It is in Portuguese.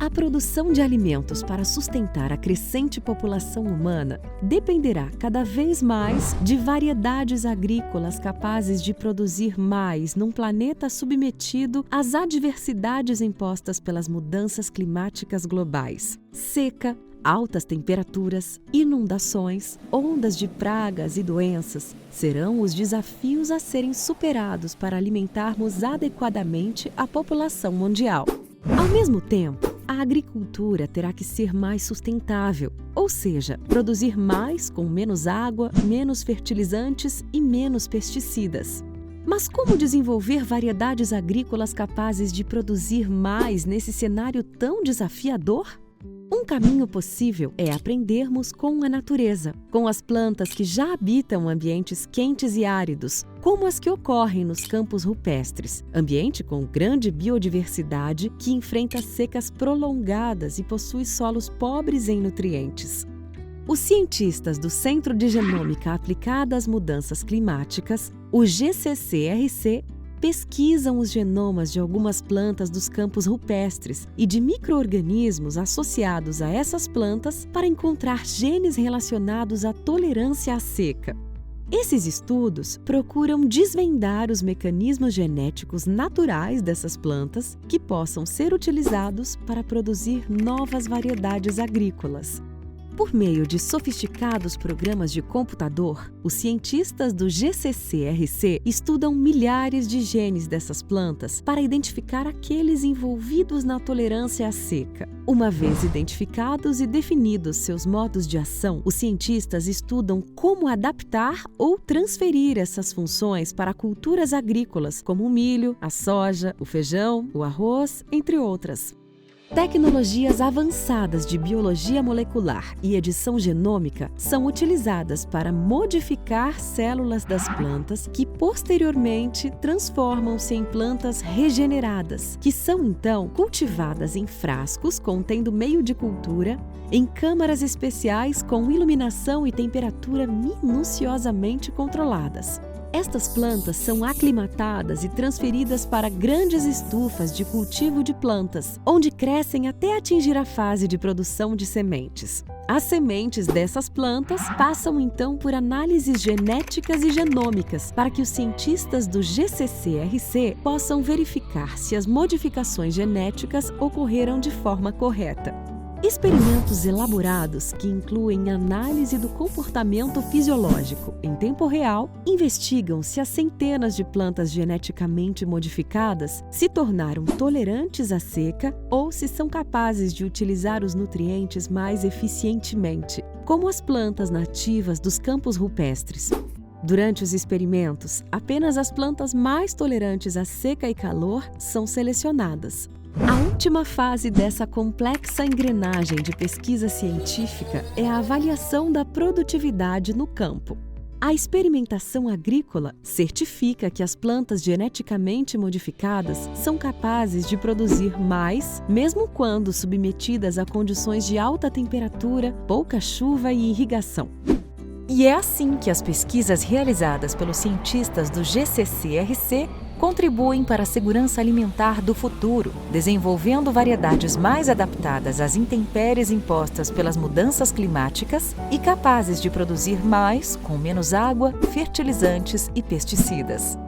A produção de alimentos para sustentar a crescente população humana dependerá cada vez mais de variedades agrícolas capazes de produzir mais num planeta submetido às adversidades impostas pelas mudanças climáticas globais. Seca, altas temperaturas, inundações, ondas de pragas e doenças serão os desafios a serem superados para alimentarmos adequadamente a população mundial. Ao mesmo tempo, a agricultura terá que ser mais sustentável, ou seja, produzir mais com menos água, menos fertilizantes e menos pesticidas. Mas como desenvolver variedades agrícolas capazes de produzir mais nesse cenário tão desafiador? Um caminho possível é aprendermos com a natureza, com as plantas que já habitam ambientes quentes e áridos, como as que ocorrem nos campos rupestres, ambiente com grande biodiversidade que enfrenta secas prolongadas e possui solos pobres em nutrientes. Os cientistas do Centro de Genômica Aplicada às Mudanças Climáticas, o GCCRC, pesquisam os genomas de algumas plantas dos campos rupestres e de micro-organismos associados a essas plantas para encontrar genes relacionados à tolerância à seca. Esses estudos procuram desvendar os mecanismos genéticos naturais dessas plantas que possam ser utilizados para produzir novas variedades agrícolas. Por meio de sofisticados programas de computador, os cientistas do GCCRC estudam milhares de genes dessas plantas para identificar aqueles envolvidos na tolerância à seca. Uma vez identificados e definidos seus modos de ação, os cientistas estudam como adaptar ou transferir essas funções para culturas agrícolas, como o milho, a soja, o feijão, o arroz, entre outras. Tecnologias avançadas de biologia molecular e edição genômica são utilizadas para modificar células das plantas que posteriormente transformam-se em plantas regeneradas, que são então cultivadas em frascos contendo meio de cultura, em câmaras especiais com iluminação e temperatura minuciosamente controladas. Estas plantas são aclimatadas e transferidas para grandes estufas de cultivo de plantas, onde crescem até atingir a fase de produção de sementes. As sementes dessas plantas passam então por análises genéticas e genômicas para que os cientistas do GCCRC possam verificar se as modificações genéticas ocorreram de forma correta. Experimentos elaborados que incluem análise do comportamento fisiológico em tempo real investigam se as centenas de plantas geneticamente modificadas se tornaram tolerantes à seca ou se são capazes de utilizar os nutrientes mais eficientemente, como as plantas nativas dos campos rupestres. Durante os experimentos, apenas as plantas mais tolerantes à seca e calor são selecionadas. A última fase dessa complexa engrenagem de pesquisa científica é a avaliação da produtividade no campo. A experimentação agrícola certifica que as plantas geneticamente modificadas são capazes de produzir mais, mesmo quando submetidas a condições de alta temperatura, pouca chuva e irrigação. E é assim que as pesquisas realizadas pelos cientistas do GCCRC contribuem para a segurança alimentar do futuro, desenvolvendo variedades mais adaptadas às intempéries impostas pelas mudanças climáticas e capazes de produzir mais com menos água, fertilizantes e pesticidas.